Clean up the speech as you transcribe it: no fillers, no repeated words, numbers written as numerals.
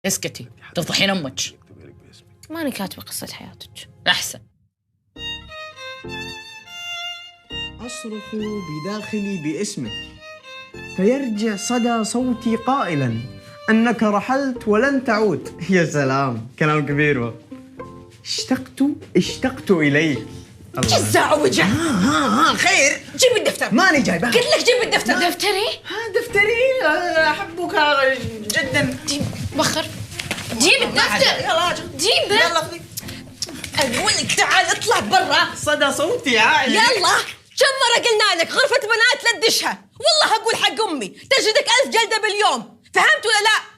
اسكتي تفضحين أمك. ماني كاتبة قصة حياتك. أحسن. أصرخ بداخلي باسمك فيرجع صدى صوتي قائلا أنك رحلت ولن تعود. يا سلام، كلام كبير. اشتقت إليك. جزع وجع. خير، جيب الدفتر. ماني جايبه. قلت لك جيب الدفتر. دفتري؟ دفتري أحبك جدا. جيب بخر. جيب الدفتر. يلا جيبه. يلا أقول لك تعال اطلع برا. صدى صوتي عالي. يلا كم مرة قلنا لك غرفة بنات لا تدشها. والله أقول حق أمي تجلدك 1000 جلدة باليوم. فهمت ولا لا؟